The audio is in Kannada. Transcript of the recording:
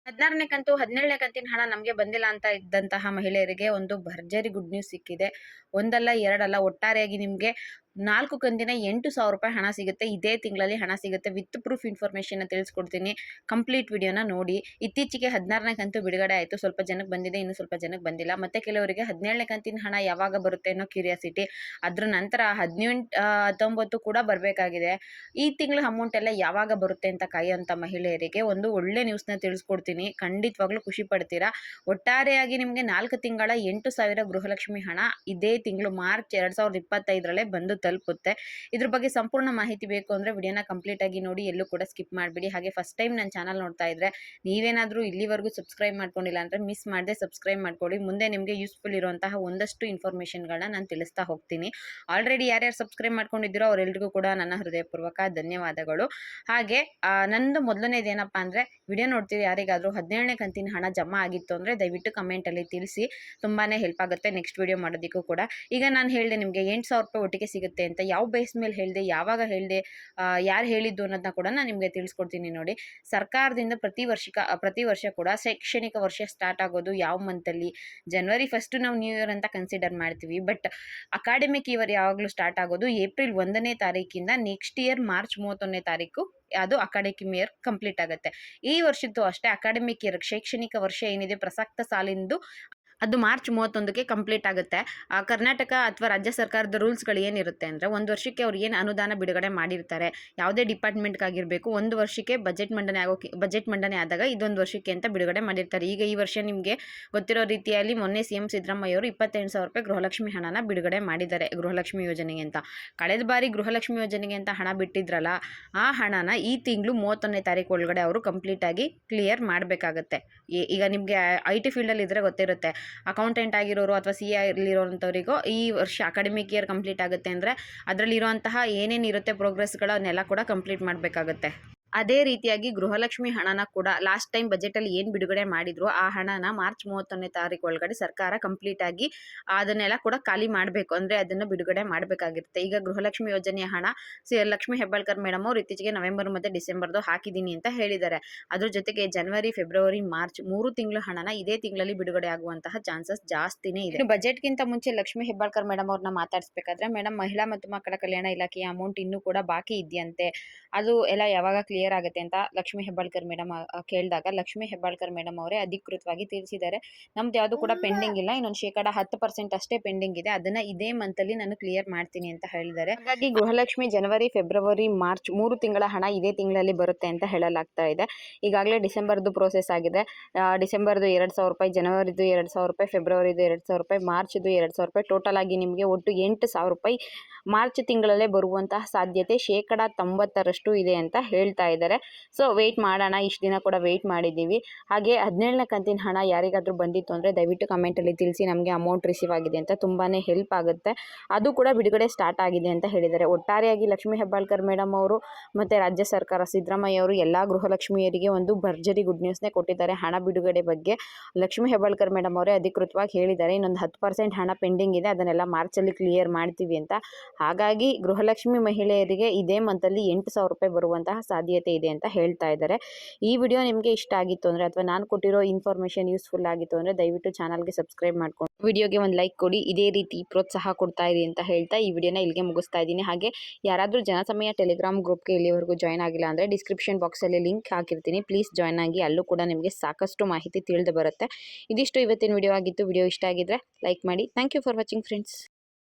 16ನೇ ಕಂತು 17ನೇ ಕಂತಿನ ಹಣ ನಮಗೆ ಬಂದಿಲ್ಲ ಅಂತ ಇದ್ದಂತಹ ಮಹಿಳೆಯರಿಗೆ ಒಂದು ಭರ್ಜರಿ ಗುಡ್ ನ್ಯೂಸ್ ಸಿಕ್ಕಿದೆ. ಒಂದಲ್ಲ ಎರಡಲ್ಲ ಒಟ್ಟಾರೆಯಾಗಿ ನಿಮಗೆ 4 ಕಂತಿನ 8,000 ರೂಪಾಯಿ ಹಣ ಸಿಗುತ್ತೆ. ಇದೇ ತಿಂಗಳಲ್ಲಿ ಹಣ ಸಿಗುತ್ತೆ. ವಿತ್ ಪ್ರೂಫ್ ಇನ್ಫಾರ್ಮೇಷನ್ ತಿಳಿಸ್ಕೊಡ್ತೀನಿ. ಕಂಪ್ಲೀಟ್ ವಿಡಿಯೋನ ನೋಡಿ. ಇತ್ತೀಚೆಗೆ 16ನೇ ಕಂತು ಬಿಡುಗಡೆ ಆಯಿತು. ಸ್ವಲ್ಪ ಜನಕ್ಕೆ ಬಂದಿದೆ, ಇನ್ನು ಸ್ವಲ್ಪ ಜನಕ್ಕೆ ಬಂದಿಲ್ಲ. ಮತ್ತೆ ಕೆಲವರಿಗೆ 17ನೇ ಕಂತಿನ ಹಣ ಯಾವಾಗ ಬರುತ್ತೆ ಅನ್ನೋ ಕ್ಯೂರಿಯಾಸಿಟಿ. ಅದ್ರ ನಂತರ 18, 19 ಕೂಡ ಬರಬೇಕಾಗಿದೆ. ಈ ತಿಂಗಳ ಅಮೌಂಟ್ ಎಲ್ಲ ಯಾವಾಗ ಬರುತ್ತೆ ಅಂತ ಕಾಯುವಂಥ ಮಹಿಳೆಯರಿಗೆ ಒಂದು ಒಳ್ಳೆ ನ್ಯೂಸ್ನ ತಿಳಿಸ್ಕೊಡ್ತೀನಿ. ಖಂಡಿತವಾಗ್ಲೂ ಖುಷಿ ಪಡ್ತೀರಾ. ಒಟ್ಟಾರೆಯಾಗಿ ನಿಮಗೆ 4 ತಿಂಗಳ 8,000 ಗೃಹಲಕ್ಷ್ಮಿ ಹಣ ಇದೇ ತಿಂಗಳು ಮಾರ್ಚ್ 2025ರಲ್ಲೇ ಬಂದು ತಲುಪುತ್ತೆ. ಇದ್ರ ಬಗ್ಗೆ ಸಂಪೂರ್ಣ ಮಾಹಿತಿ ಬೇಕು ಅಂದರೆ ವಿಡಿಯೋನ ಕಂಪ್ಲೀಟ್ ಆಗಿ ನೋಡಿ, ಎಲ್ಲೂ ಕೂಡ ಸ್ಕಿಪ್ ಮಾಡಬೇಡಿ. ಹಾಗೆ ಫಸ್ಟ್ ಟೈಮ್ ನನ್ನ ಚಾನಲ್ ನೋಡ್ತಾ ಇದ್ರೆ ನೀವೇನಾದರೂ ಇಲ್ಲಿವರೆಗೂ ಸಬ್ಸ್ಕ್ರೈಬ್ ಮಾಡ್ಕೊಂಡಿಲ್ಲ ಅಂದರೆ ಮಿಸ್ ಮಾಡದೆ ಸಬ್ಸ್ಕ್ರೈಬ್ ಮಾಡ್ಕೊಳ್ಳಿ. ಮುಂದೆ ನಿಮಗೆ ಯೂಸ್ಫುಲ್ ಇರುವಂತಹ ಒಂದಷ್ಟು ಇನ್ಫಾರ್ಮೇಷನ್ಗಳನ್ನ ನಾನು ತಿಳಿಸ್ತಾ ಹೋಗ್ತೀನಿ. ಆಲ್ರೆಡಿ ಯಾರ್ಯಾರು ಸಬ್ಸ್ಕ್ರೈಬ್ ಮಾಡ್ಕೊಂಡಿದ್ದೀರೋ ಅವರೆಲ್ಲರಿಗೂ ಕೂಡ ನನ್ನ ಹೃದಯಪೂರ್ವಕ ಧನ್ಯವಾದಗಳು. ಹಾಗೆ ನಂದು ಮೊದಲನೇದು ಏನಪ್ಪ ಅಂದರೆ, ವಿಡಿಯೋ ನೋಡ್ತೀವಿ ಯಾರಿಗಾದರೂ 17ನೇ ಕಂತಿನ ಹಣ ಜಮಾ ಆಗಿತ್ತು ಅಂದರೆ ದಯವಿಟ್ಟು ಕಮೆಂಟಲ್ಲಿ ತಿಳಿಸಿ. ತುಂಬಾ ಹೆಲ್ಪ್ ಆಗುತ್ತೆ ನೆಕ್ಸ್ಟ್ ವಿಡಿಯೋ ಮಾಡೋದಕ್ಕೂ ಕೂಡ. ಈಗ ನಾನು ಹೇಳಿದೆ ನಿಮಗೆ 8,000 ರೂಪಾಯಿ ಒಟ್ಟಿಗೆ ಸಿಗುತ್ತೆ ಅಂತ. ಯಾವ ಬೇಸ್ ಮೇಲೆ ಹೇಳಿದೆ, ಯಾವಾಗ ಹೇಳಿದೆ, ಯಾರು ಹೇಳಿದ್ದು ಅನ್ನೋದನ್ನ ಕೂಡ ನಾನು ನಿಮಗೆ ತಿಳಿಸ್ಕೊಡ್ತೀನಿ ನೋಡಿ. ಸರ್ಕಾರದಿಂದ ಪ್ರತಿ ವರ್ಷ ಕೂಡ ಶೈಕ್ಷಣಿಕ ವರ್ಷ ಸ್ಟಾರ್ಟ್ ಆಗೋದು ಯಾವ ಮಂತಲ್ಲಿ, ಜನವರಿ 1 ನಾವು ನ್ಯೂ ಇಯರ್ ಅಂತ ಕನ್ಸಿಡರ್ ಮಾಡ್ತೀವಿ. ಬಟ್ ಅಕಾಡೆಮಿಕ್ ಇಯರ್ ಯಾವಾಗಲೂ ಸ್ಟಾರ್ಟ್ ಆಗೋದು ಏಪ್ರಿಲ್ 1ನೇ ತಾರೀಕಿಂದ ನೆಕ್ಸ್ಟ್ ಇಯರ್ ಮಾರ್ಚ್ 31ನೇ ತಾರೀಕು ಅದು ಅಕಾಡೆಮಿಕ್ ಇಯರ್ ಕಂಪ್ಲೀಟ್ ಆಗುತ್ತೆ. ಈ ವರ್ಷದ್ದು ಅಷ್ಟೇ ಅಕಾಡೆಮಿಕ್ ಇಯರ್ ಶೈಕ್ಷಣಿಕ ವರ್ಷ ಏನಿದೆ ಪ್ರಸಕ್ತ ಸಾಲಿಂದು ಅದು ಮಾರ್ಚ್ 31ಕ್ಕೆ ಕಂಪ್ಲೀಟ್ ಆಗುತ್ತೆ. ಕರ್ನಾಟಕ ಅಥವಾ ರಾಜ್ಯ ಸರ್ಕಾರದ ರೂಲ್ಸ್ಗಳು ಏನಿರುತ್ತೆ ಅಂದರೆ, ಒಂದು ವರ್ಷಕ್ಕೆ ಅವ್ರು ಏನು ಅನುದಾನ ಬಿಡುಗಡೆ ಮಾಡಿರ್ತಾರೆ ಯಾವುದೇ ಡಿಪಾರ್ಟ್ಮೆಂಟ್ಗಾಗಿರಬೇಕು, ಒಂದು ವರ್ಷಕ್ಕೆ ಬಜೆಟ್ ಮಂಡನೆ ಆದಾಗ ಇದೊಂದು ವರ್ಷಕ್ಕೆ ಅಂತ ಬಿಡುಗಡೆ ಮಾಡಿರ್ತಾರೆ. ಈಗ ಈ ವರ್ಷ ನಿಮಗೆ ಗೊತ್ತಿರೋ ರೀತಿಯಲ್ಲಿ ಮೊನ್ನೆ CM ಸಿದ್ದರಾಮಯ್ಯ ಅವರು 28,000 ರೂಪಾಯಿ ಗೃಹಲಕ್ಷ್ಮಿ ಹಣನ ಬಿಡುಗಡೆ ಮಾಡಿದ್ದಾರೆ ಗೃಹಲಕ್ಷ್ಮಿ ಯೋಜನೆಗೆ ಅಂತ. ಕಳೆದ ಬಾರಿ ಗೃಹಲಕ್ಷ್ಮಿ ಯೋಜನೆಗೆ ಅಂತ ಹಣ ಬಿಟ್ಟಿದ್ರಲ್ಲ, ಆ ಹಣನ ಈ ತಿಂಗಳು 31ನೇ ತಾರೀಕು ಒಳಗಡೆ ಅವರು ಕಂಪ್ಲೀಟಾಗಿ ಕ್ಲಿಯರ್ ಮಾಡಬೇಕಾಗತ್ತೆ. ಈಗ ನಿಮಗೆ IT ಫೀಲ್ಡಲ್ಲಿ ಇದ್ದರೆ ಗೊತ್ತಿರುತ್ತೆ, ಅಕೌಂಟೆಂಟ್ ಆಗಿರೋರು ಅಥವಾ CA ಇರೋಂಥವರಿಗೂ ಈ ವರ್ಷ ಅಕಾಡೆಮಿಕ್ ಇಯರ್ ಕಂಪ್ಲೀಟ್ ಆಗುತ್ತೆ ಅಂದರೆ ಅದರಲ್ಲಿರುವಂತಹ ಏನೇನಿರುತ್ತೆ ಪ್ರೋಗ್ರೆಸ್ಗಳನ್ನೆಲ್ಲ ಕೂಡ ಕಂಪ್ಲೀಟ್ ಮಾಡಬೇಕಾಗುತ್ತೆ. ಅದೇ ರೀತಿಯಾಗಿ ಗೃಹಲಕ್ಷ್ಮಿ ಹಣನ ಕೂಡ ಲಾಸ್ಟ್ ಟೈಮ್ ಬಜೆಟಲ್ಲಿ ಏನು ಬಿಡುಗಡೆ ಮಾಡಿದ್ರು ಆ ಹಣನ ಮಾರ್ಚ್ 31ನೇ ತಾರೀಕು ಒಳಗಡೆ ಸರ್ಕಾರ ಕಂಪ್ಲೀಟಾಗಿ ಅದನ್ನೆಲ್ಲ ಕೂಡ ಖಾಲಿ ಮಾಡಬೇಕು, ಅಂದರೆ ಅದನ್ನು ಬಿಡುಗಡೆ ಮಾಡಬೇಕಾಗಿರುತ್ತೆ. ಈಗ ಗೃಹಲಕ್ಷ್ಮಿ ಯೋಜನೆಯ ಹಣ ಲಕ್ಷ್ಮೀ ಹೆಬ್ಬಾಳ್ಕರ್ ಮೇಡಮ್ ಅವರು ಇತ್ತೀಚೆಗೆ ನವೆಂಬರ್ ಮತ್ತು ಡಿಸೆಂಬರ್ದು ಹಾಕಿದ್ದೀನಿ ಅಂತ ಹೇಳಿದ್ದಾರೆ. ಅದ್ರ ಜೊತೆಗೆ ಜನವರಿ, ಫೆಬ್ರವರಿ, ಮಾರ್ಚ್ 3 ತಿಂಗಳು ಹಣನ ಇದೇ ತಿಂಗಳಲ್ಲಿ ಬಿಡುಗಡೆ ಆಗುವಂತಹ ಚಾನ್ಸಸ್ ಜಾಸ್ತಿನೇ ಇದೆ. ಬಜೆಟ್ಗಿಂತ ಮುಂಚೆ ಲಕ್ಷ್ಮೀ ಹೆಬ್ಬಾಳ್ಕರ್ ಮೇಡಮ್ ಅವ್ರನ್ನ ಮಾತಾಡಿಸ್ಬೇಕಾದ್ರೆ, ಮೇಡಮ್ ಮಹಿಳಾ ಮತ್ತು ಮಕ್ಕಳ ಕಲ್ಯಾಣ ಇಲಾಖೆಯ ಅಮೌಂಟ್ ಇನ್ನೂ ಕೂಡ ಬಾಕಿ ಇದೆಯಂತೆ, ಅದು ಎಲ್ಲ ಯಾವಾಗ ಕ್ಲಿಯರ್ ಆಗುತ್ತೆ ಅಂತ ಲಕ್ಷ್ಮೀ ಹೆಬ್ಬಾಳ್ಕರ್ ಮೇಡಮ್ ಕೇಳಿದಾಗ ಲಕ್ಷ್ಮೀ ಹೆಬ್ಬಾಳ್ಕರ್ ಮೇಡಮ್ ಅವರೇ ಅಧಿಕೃತವಾಗಿ ತಿಳಿಸಿದ್ದಾರೆ, ನಮ್ದು ಯಾವುದು ಕೂಡ ಪೆಂಡಿಂಗ್ ಇಲ್ಲ, ಇನ್ನೊಂದು 10% ಅಷ್ಟೇ ಪೆಂಡಿಂಗ್ ಇದೆ, ಅದನ್ನ ಇದೇ ಮಂತಲ್ಲಿ ನಾನು ಕ್ಲಿಯರ್ ಮಾಡ್ತೀನಿ ಅಂತ ಹೇಳಿದ್ದಾರೆ. ಹಾಗಾಗಿ ಗೃಹಲಕ್ಷ್ಮಿ ಜನವರಿ, ಫೆಬ್ರವರಿ, ಮಾರ್ಚ್ 3 ತಿಂಗಳ ಹಣ ಇದೇ ತಿಂಗಳಲ್ಲಿ ಬರುತ್ತೆ ಅಂತ ಹೇಳಲಾಗ್ತಾ ಇದೆ. ಈಗಾಗಲೇ ಡಿಸೆಂಬರ್ದು ಪ್ರೋಸೆಸ್ ಆಗಿದೆ. ಡಿಸೆಂಬರ್ದು 2,000 ರೂಪಾಯಿ, ಜನವರಿದು 2,000 ರೂಪಾಯಿ, ಫೆಬ್ರವರಿದು 2,000 ರೂಪಾಯಿ, ಮಾರ್ಚ್ದು 2,000 ರೂಪಾಯಿ, ಟೋಟಲ್ ಆಗಿ ನಿಮಗೆ ಒಟ್ಟು 8,000 ರೂಪಾಯಿ ಮಾರ್ಚ್ ತಿಂಗಳಲ್ಲೇ ಬರುವಂತಹ ಸಾಧ್ಯತೆ 90% ಇದೆ ಅಂತ ಹೇಳ್ತಾ ಇದ್ದಾರೆ. ಸೊ ವೆಯ್ಟ್ ಮಾಡೋಣ, ಇಷ್ಟು ದಿನ ಕೂಡ ವೆಯ್ಟ್ ಮಾಡಿದ್ದೀವಿ. ಹಾಗೆ 17ನೇ ಕಂತಿನ ಹಣ ಯಾರಿಗಾದರೂ ಬಂದಿತ್ತು ಅಂದರೆ ದಯವಿಟ್ಟು ಕಮೆಂಟಲ್ಲಿ ತಿಳಿಸಿ, ನಮಗೆ ಅಮೌಂಟ್ ರಿಸೀವ್ ಆಗಿದೆ ಅಂತ. ತುಂಬಾ ಹೆಲ್ಪ್ ಆಗುತ್ತೆ. ಅದು ಕೂಡ ಬಿಡುಗಡೆ ಸ್ಟಾರ್ಟ್ ಆಗಿದೆ ಅಂತ ಹೇಳಿದ್ದಾರೆ. ಒಟ್ಟಾರೆಯಾಗಿ ಲಕ್ಷ್ಮೀ ಹೆಬ್ಬಾಳ್ಕರ್ ಮೇಡಮ್ ಅವರು ಮತ್ತು ರಾಜ್ಯ ಸರ್ಕಾರ ಸಿದ್ದರಾಮಯ್ಯ ಅವರು ಎಲ್ಲ ಗೃಹಲಕ್ಷ್ಮಿಯರಿಗೆ ಒಂದು ಭರ್ಜರಿ ಗುಡ್ ನ್ಯೂಸ್ನೇ ಕೊಟ್ಟಿದ್ದಾರೆ ಹಣ ಬಿಡುಗಡೆ ಬಗ್ಗೆ. ಲಕ್ಷ್ಮೀ ಹೆಬ್ಬಾಳ್ಕರ್ ಮೇಡಮ್ ಅವರೇ ಅಧಿಕೃತವಾಗಿ ಹೇಳಿದ್ದಾರೆ, ಇನ್ನೊಂದು 10% ಹಣ ಪೆಂಡಿಂಗ್ ಇದೆ, ಅದನ್ನೆಲ್ಲ ಮಾರ್ಚಲ್ಲಿ ಕ್ಲಿಯರ್ ಮಾಡ್ತೀವಿ ಅಂತ. ಹಾಗಾಗಿ ಗೃಹಲಕ್ಷ್ಮಿ ಮಹಿಳೆಯರಿಗೆ ಇದೇ ಮಂತಲ್ಲಿ 8,000 ರೂಪಾಯಿ ಬರುವಂತಹ ಸಾಧ್ಯತೆ ಇದೆ ಅಂತ ಹೇಳ್ತಾ ಇದ್ದಾರೆ. ಈ ವಿಡಿಯೋ ನಿಮಗೆ ಇಷ್ಟ ಆಗಿತ್ತು ಅಂದರೆ ಅಥವಾ ನಾನು ಕೊಟ್ಟಿರೋ ಇನ್ಫಾರ್ಮೇಷನ್ ಯೂಸ್ಫುಲ್ ಆಗಿತ್ತು ಅಂದರೆ ದಯವಿಟ್ಟು ಚಾನಲ್ಗೆ ಸಬ್ಸ್ಕ್ರೈಬ್ ಮಾಡ್ಕೊಂಡು ವಿಡಿಯೋಗೆ ಒಂದು ಲೈಕ್ ಕೊಡಿ. ಇದೇ ರೀತಿ ಪ್ರೋತ್ಸಾಹ ಕೊಡ್ತಾ ಇರಿ ಅಂತ ಹೇಳ್ತಾ ಈ ವಿಡಿಯೋನ ಇಲ್ಲಿಗೆ ಮುಗಿಸ್ತಾ ಇದ್ದೀನಿ. ಹಾಗೆ ಯಾರಾದರೂ ಜನಸಮಯ ಟೆಲಿಗ್ರಾಮ್ ಗ್ರೂಪ್ಗೆ ಇಲ್ಲಿವರೆಗೂ ಜಾಯ್ನ್ ಆಗಿಲ್ಲ ಅಂದರೆ ಡಿಸ್ಕ್ರಿಪ್ಷನ್ ಬಾಕ್ಸಲ್ಲಿ ಲಿಂಕ್ ಹಾಕಿರ್ತೀನಿ, ಪ್ಲೀಸ್ ಜಾಯ್ನ್ ಆಗಿ. ಅಲ್ಲೂ ಕೂಡ ನಿಮಗೆ ಸಾಕಷ್ಟು ಮಾಹಿತಿ ತಿಳಿದು ಬರುತ್ತೆ. ಇದಿಷ್ಟು ಇವತ್ತಿನ ವಿಡಿಯೋ ಆಗಿತ್ತು. ವಿಡಿಯೋ ಇಷ್ಟ ಆಗಿದ್ರೆ ಲೈಕ್ ಮಾಡಿ. Thank you for watching friends.